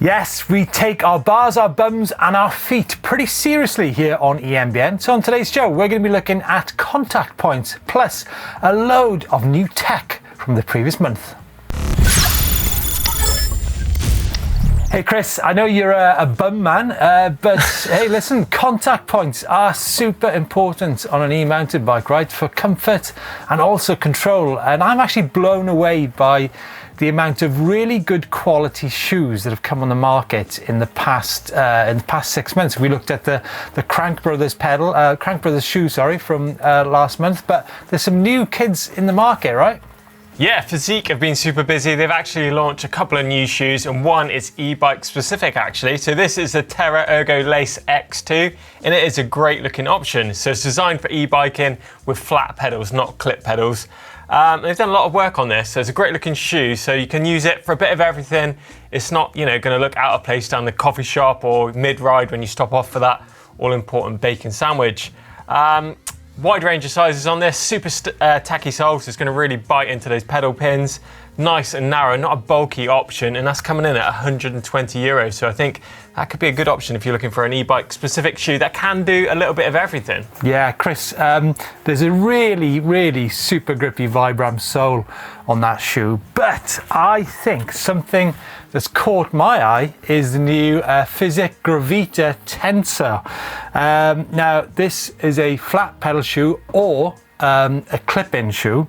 Yes, we take our bars, our bums and our feet pretty seriously here on EMBN. So on today's show, we're going to be looking at contact points, plus a load of new tech from the previous month. Hey Chris, I know you're a bum man, but hey listen, contact points are super important on an e-mounted bike, right? For comfort and also control. And I'm actually blown away by the amount of really good quality shoes that have come on the market in the past 6 months. We looked at the Crankbrothers shoe, from last month, but there's some new kids in the market, right? Yeah, Physique have been super busy. They've actually launched a couple of new shoes, and one is e-bike specific actually. So this is the Terra Ergo Lace X2, and it is a great looking option. So it's designed for e-biking with flat pedals, not clip pedals. They've done a lot of work on this, so it's a great looking shoe, so you can use it for a bit of everything. It's not, going to look out of place down the coffee shop or mid-ride when you stop off for that all-important bacon sandwich. Wide range of sizes on this, super tacky soles, so it's going to really bite into those pedal pins. Nice and narrow, not a bulky option, and that's coming in at €120. So I think that could be a good option if you're looking for an e-bike specific shoe that can do a little bit of everything. Yeah, Chris, there's a really super grippy Vibram sole on that shoe, but I think something that's caught my eye is the new Fizik Gravita Tensor. Now, this is a flat pedal shoe or a clip-in shoe.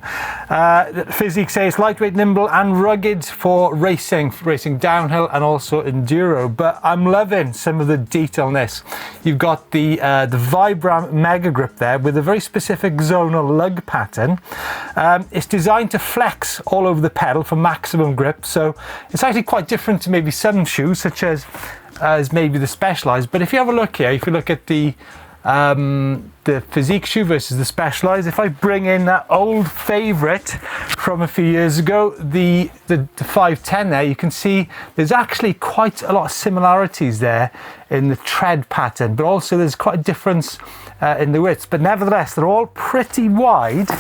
Physique says lightweight, nimble and rugged for racing downhill and also enduro, but I'm loving some of the detail in this. You've got the Vibram Mega Grip there with a very specific zonal lug pattern. It's designed to flex all over the pedal for maximum grip, so it's actually quite different to maybe some shoes such as maybe the Specialized. But if you have a look here, if you look at the Physique shoe versus the Specialized, if I bring in that old favorite from a few years ago, the 510 there, you can see there's actually quite a lot of similarities there in the tread pattern, but also there's quite a difference in the width. But nevertheless, they're all pretty wide,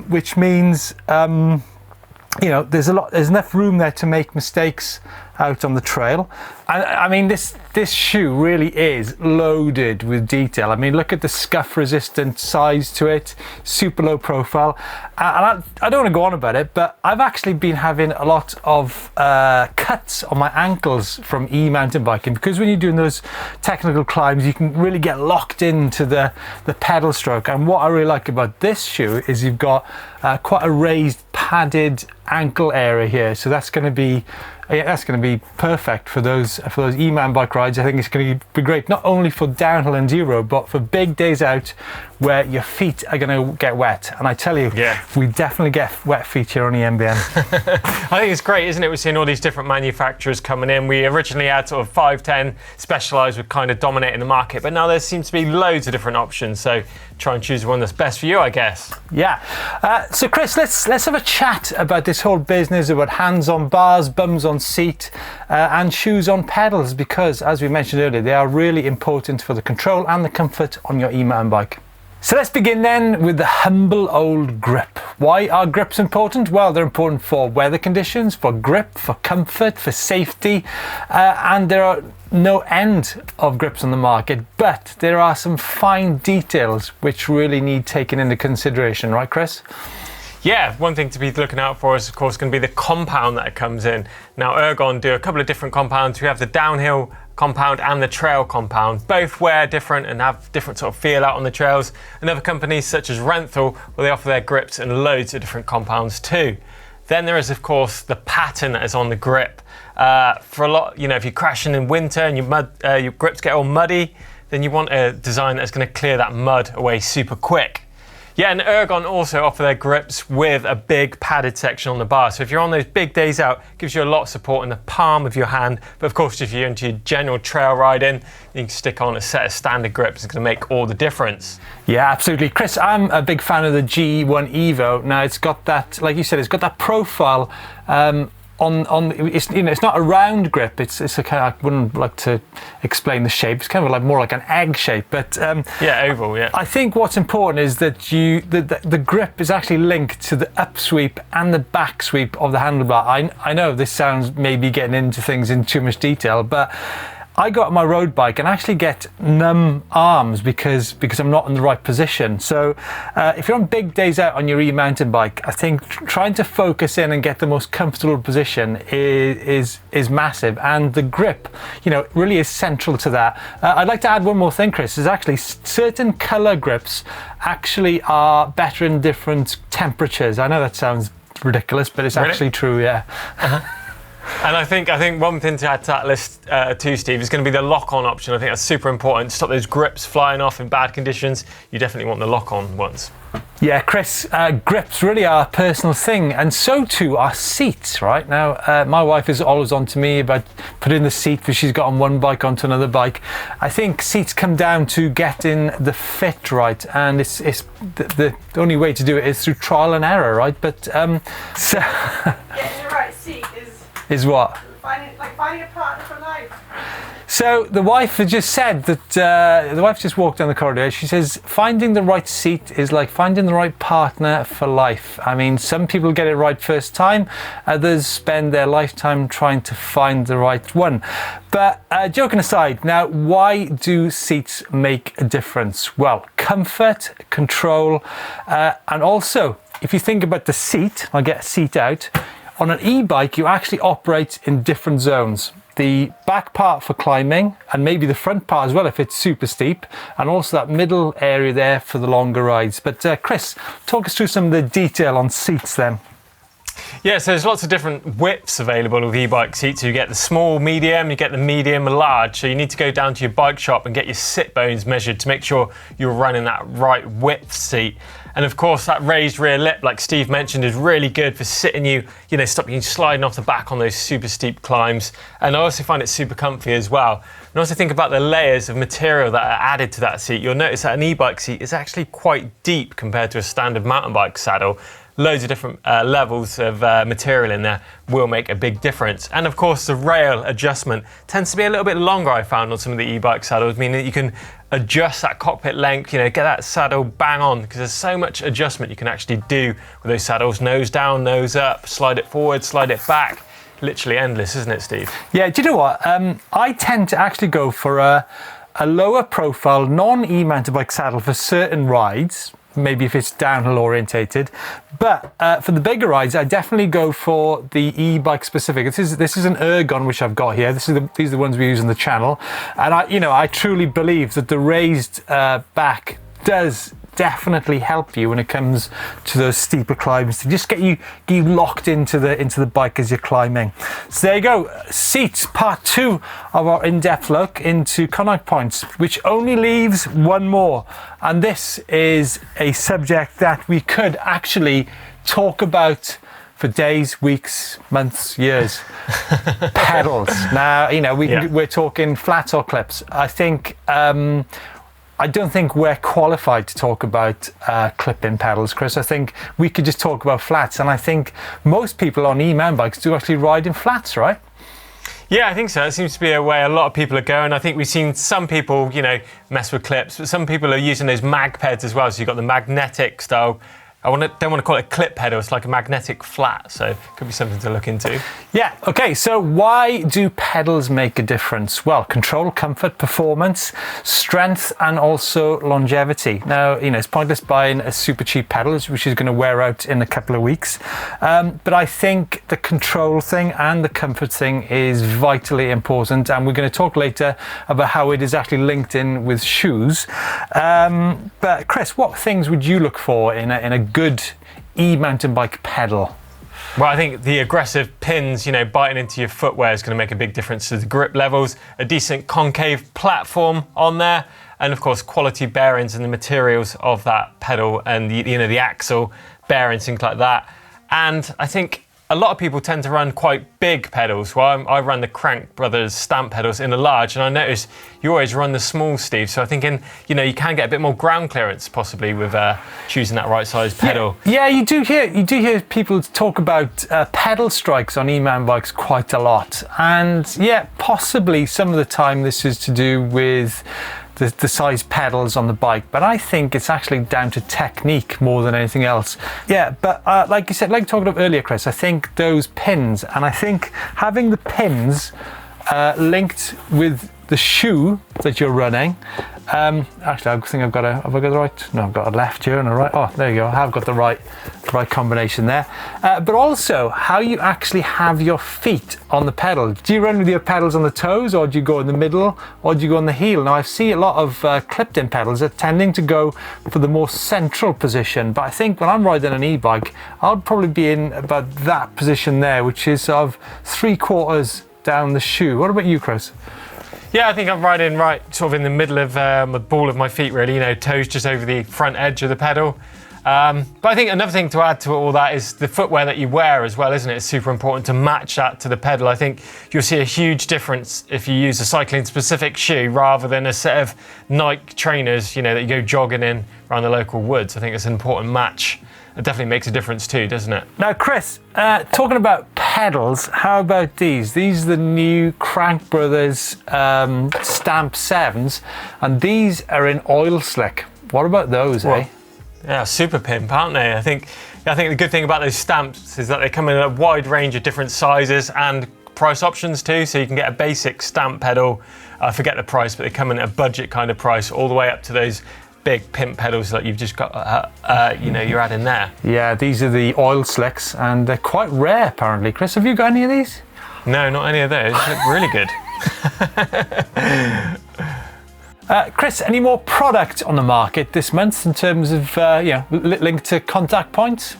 which means there's enough room there to make mistakes out on the trail. And I mean, this shoe really is loaded with detail. I mean, look at the scuff resistant size to it, super low profile. And I don't want to go on about it, but I've actually been having a lot of cuts on my ankles from e-mountain biking, because when you're doing those technical climbs, you can really get locked into the pedal stroke. And what I really like about this shoe is you've got quite a raised padded ankle area here. So that's going to be perfect for those e-man bike rides. I think it's going to be great, not only for downhill enduro, but for big days out where your feet are going to get wet. And I tell you, we definitely get wet feet here on EMBN. I think it's great, isn't it? We're seeing all these different manufacturers coming in. We originally had sort of 510 Specialized would kind of dominating the market, but now there seems to be loads of different options. So try and choose one that's best for you, I guess. Yeah. So Chris, let's have a chat about this whole business about hands on bars, bums on seat, and shoes on pedals, because as we mentioned earlier, they are really important for the control and the comfort on your e-mountain bike. So let's begin then with the humble old grip. Why are grips important? Well, they're important for weather conditions, for grip, for comfort, for safety, and there are no end of grips on the market, but there are some fine details which really need taken into consideration, right Chris? Yeah, one thing to be looking out for is of course going to be the compound that it comes in. Now Ergon do a couple of different compounds. We have the downhill compound and the trail compound. Both wear different and have different sort of feel out on the trails. And other companies such as Renthal, well, they offer their grips in loads of different compounds too. Then there is of course the pattern that is on the grip. For a lot, if you're crashing in winter and your grips get all muddy, then you want a design that's going to clear that mud away super quick. Yeah, and Ergon also offer their grips with a big padded section on the bar. So if you're on those big days out, it gives you a lot of support in the palm of your hand. But of course, if you're into your general trail riding, you can stick on a set of standard grips. It's going to make all the difference. Yeah, absolutely. Chris, I'm a big fan of the G1 Evo. Now it's got that, like you said, it's got that profile it's, you know, it's not a round grip. It's a kind of, I wouldn't like to explain the shape. It's kind of like more like an egg shape, but yeah, oval. Yeah. I think what's important is that the grip is actually linked to the upsweep and the back sweep of the handlebar. I know this sounds maybe getting into things in too much detail, but I go out on my road bike and actually get numb arms because I'm not in the right position. So if you're on big days out on your e-mountain bike, I think trying to focus in and get the most comfortable position is massive. And the grip, you know, really is central to that. I'd like to add one more thing, Chris, is actually certain color grips actually are better in different temperatures. I know that sounds ridiculous, but it's actually true, yeah. And I think one thing to add to that list too, Steve, is going to be the lock-on option. I think that's super important. Stop those grips flying off in bad conditions. You definitely want the lock-on ones. Yeah, Chris, grips really are a personal thing, and so too are seats, right? Now, my wife is always on to me about putting the seat that she's got on one bike onto another bike. I think seats come down to getting the fit right, and it's the only way to do it is through trial and error, right? But getting the right seat is what? finding a partner for life. So the wife had just said that, the wife just walked down the corridor. She says, finding the right seat is like finding the right partner for life. I mean, some people get it right first time, others spend their lifetime trying to find the right one. But joking aside, now, why do seats make a difference? Well, comfort, control, and also, if you think about the seat, I'll get a seat out, on an e-bike, you actually operate in different zones. The back part for climbing, and maybe the front part as well if it's super steep, and also that middle area there for the longer rides. But Chris, talk us through some of the detail on seats then. Yeah, so there's lots of different widths available with e-bike seats. You get the small, medium, you get the medium, large. So you need to go down to your bike shop and get your sit bones measured to make sure you're running that right width seat. And of course, that raised rear lip, like Steve mentioned, is really good for sitting you know, stopping you sliding off the back on those super steep climbs. And I also find it super comfy as well. And also think about the layers of material that are added to that seat. You'll notice that an e-bike seat is actually quite deep compared to a standard mountain bike saddle. Loads of different levels of material in there will make a big difference. And of course, the rail adjustment tends to be a little bit longer, I found, on some of the e-bike saddles, meaning that you can adjust that cockpit length, you know, get that saddle bang on, because there's so much adjustment you can actually do with those saddles. Nose down, nose up, slide it forward, slide it back. Literally endless, isn't it, Steve? Yeah, do you know what? I tend to actually go for a lower profile, non-e-mountain bike saddle for certain rides, maybe if it's downhill orientated, but for the bigger rides I definitely go for the e-bike specific. This is an Ergon which I've got here. These are the ones we use on the channel, and I truly believe that the raised back does definitely help you when it comes to those steeper climbs, to just get you locked into the bike as you're climbing. So there you go, seats, part 2 of our in-depth look into contact points, which only leaves one more, and this is a subject that we could actually talk about for days, weeks, months, years. Pedals. Now, you know, we're talking flats or clips. I don't think we're qualified to talk about clip-in pedals, Chris. I think we could just talk about flats, and I think most people on e-mountain bikes do actually ride in flats, right? Yeah, I think so. It seems to be a way a lot of people are going. I think we've seen some people, you know, mess with clips, but some people are using those mag peds as well. So you've got the magnetic style. Don't want to call it a clip pedal, it's like a magnetic flat, so it could be something to look into. Yeah, okay, so why do pedals make a difference? Well, control, comfort, performance, strength, and also longevity. Now, you know, it's pointless buying a super cheap pedal, which is going to wear out in a couple of weeks, but I think the control thing and the comfort thing is vitally important, and we're going to talk later about how it is actually linked in with shoes. But Chris, what things would you look for in a good e-mountain bike pedal? Well, I think the aggressive pins, you know, biting into your footwear is going to make a big difference to the grip levels, a decent concave platform on there, and of course quality bearings and the materials of that pedal and the axle bearings, things like that. And I think a lot of people tend to run quite big pedals. Well, I run the Crankbrothers stamp pedals in the large, and I notice you always run the small, Steve. So I'm thinking, you know, you can get a bit more ground clearance possibly with choosing that right size pedal. Yeah, you do hear people talk about pedal strikes on E-man bikes quite a lot, and yeah, possibly some of the time this is to do with the size pedals on the bike, but I think it's actually down to technique more than anything else. Yeah, but like you said, like talking about earlier, Chris, I think those pins, and I think having the pins linked with the shoe that you're running. Actually, I think have I got the right? No, I've got a left here and a right. Oh, there you go. I have got the right combination there. But also how you actually have your feet on the pedal. Do you run with your pedals on the toes, or do you go in the middle, or do you go on the heel? Now, I see a lot of clipped-in pedals are tending to go for the more central position, but I think when I'm riding an e-bike, I'll probably be in about that position there, which is sort of 3/4 down the shoe. What about you, Chris? Yeah, I think I'm riding right sort of in the middle of the ball of my feet, really, you know, toes just over the front edge of the pedal. But I think another thing to add to all that is the footwear that you wear as well, isn't it? It's super important to match that to the pedal. I think you'll see a huge difference if you use a cycling specific shoe rather than a set of Nike trainers, you know, that you go jogging in around the local woods. I think it's an important match. It definitely makes a difference too, doesn't it? Now, Chris, talking about pedals, how about these? These are the new Crankbrothers Stamp 7s, and these are in Oil Slick. What about those, eh? Yeah, super pimp, aren't they? I think the good thing about those stamps is that they come in a wide range of different sizes and price options too, so you can get a basic stamp pedal, forget the price, but they come in at a budget kind of price, all the way up to those big pimp pedals that you've just got, you know, you're adding there. Yeah, these are the Oil Slicks, and they're quite rare apparently. Chris, have you got any of these? No, not any of those. They look really good. Chris, any more product on the market this month in terms of linked to contact points?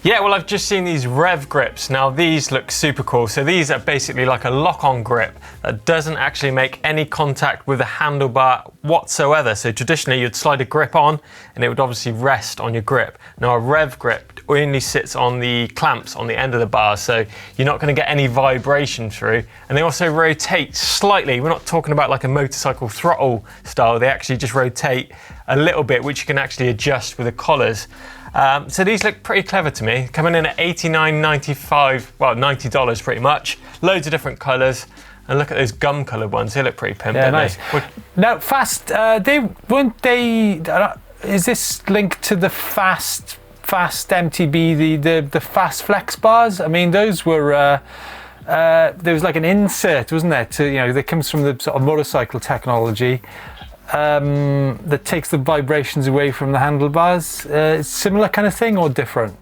Yeah, well, I've just seen these Rev grips. Now, these look super cool. So these are basically like a lock-on grip that doesn't actually make any contact with the handlebar whatsoever. So traditionally, you'd slide a grip on and it would obviously rest on your grip. Now, a Rev grip only sits on the clamps on the end of the bar, so you're not going to get any vibration through. And they also rotate slightly. We're not talking about like a motorcycle throttle style. They actually just rotate a little bit, which you can actually adjust with the collars. So these look pretty clever to me, coming in at $89.95, well, $90 pretty much. Loads of different colours, and look at those gum coloured ones. They look pretty pimp, don't nice. they? Now, is this linked to the fast eMTB, the fast flex bars? I mean, those were there was like an insert, wasn't there? To, you know, that comes from the sort of motorcycle technology. That takes the vibrations away from the handlebars. Similar kind of thing or different?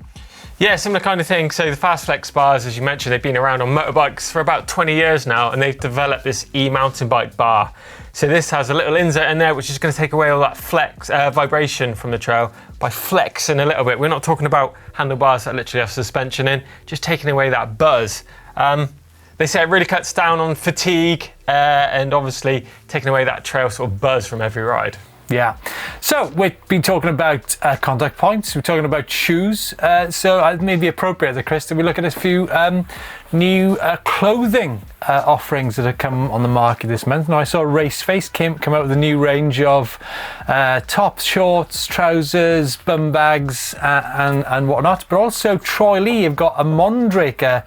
Yeah, similar kind of thing. So the Fast Flex bars, as you mentioned, they've been around on motorbikes for about 20 years now, and they've developed this e-mountain bike bar. So this has a little insert in there, which is going to take away all that flex vibration from the trail by flexing a little bit. We're not talking about handlebars that literally have suspension in, just taking away that buzz. They say it really cuts down on fatigue and obviously taking away that trail sort of buzz from every ride. Yeah. So we've been talking about contact points. We're talking about shoes. So it may be appropriate, Chris, that we look at a few new clothing offerings that have come on the market this month. Now, I saw Raceface come out with a new range of tops, shorts, trousers, bum bags, and whatnot. But also Troy Lee have got a Mondraker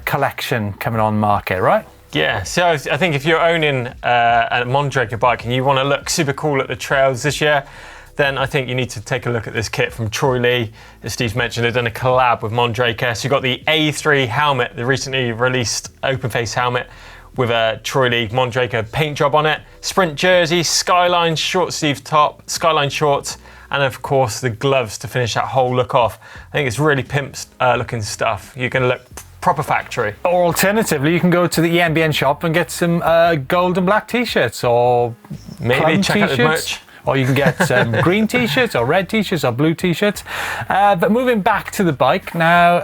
collection coming on market, right? Yeah, so I think if you're owning a Mondraker bike and you want to look super cool at the trails this year, then I think you need to take a look at this kit from Troy Lee. As Steve's mentioned, they've done a collab with Mondraker. So you've got the A3 helmet, the recently released open face helmet with a Troy Lee Mondraker paint job on it, sprint jersey, Skyline short sleeve top, Skyline shorts, and of course the gloves to finish that whole look off. I think it's really pimp looking stuff. You're going to look proper factory. Or alternatively, you can go to the EMBN shop and get some gold and black t-shirts, or maybe check out the merch. Or you can get some green t-shirts or red t-shirts or blue t-shirts. But moving back to the bike now,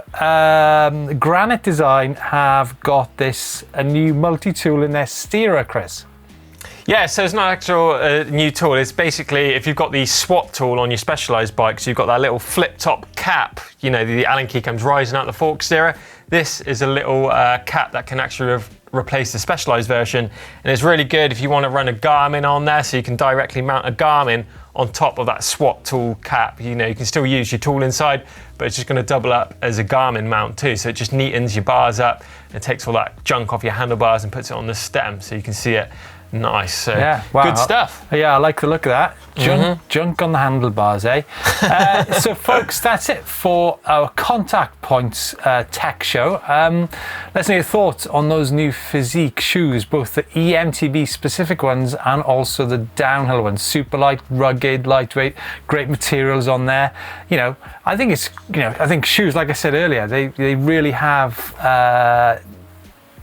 Granite Design have got a new multi-tool in their steerer, Chris. Yeah, so it's not an actual new tool. It's basically, if you've got the SWAT tool on your Specialized bikes, you've got that little flip-top cap, you know, the Allen key comes rising out the fork steerer. This is a little cap that can actually replace the Specialized version, and it's really good if you want to run a Garmin on there, so you can directly mount a Garmin on top of that SWAT tool cap. You know, you can still use your tool inside, but it's just going to double up as a Garmin mount too, so it just neatens your bars up, and it takes all that junk off your handlebars and puts it on the stem, so you can see it nice. So yeah, wow. Good stuff. Yeah, I like the look of that. Junk on the handlebars, eh? So folks, that's it for our Contact Points tech show. Let's know your thoughts on those new Physique shoes, both the eMTB specific ones and also the downhill ones. Super light, rugged, lightweight, great materials on there. You know, I think it's, you know, I think shoes, like I said earlier, they really have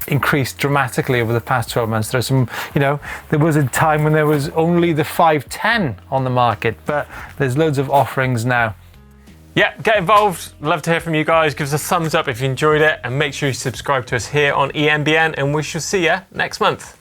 increased dramatically over the past 12 months. There's some, you know, there was a time when there was only the 510 on the market, but there's loads of offerings now. Yeah, get involved. Love to hear from you guys. Give us a thumbs up if you enjoyed it, and make sure you subscribe to us here on eMBN, and we shall see you next month.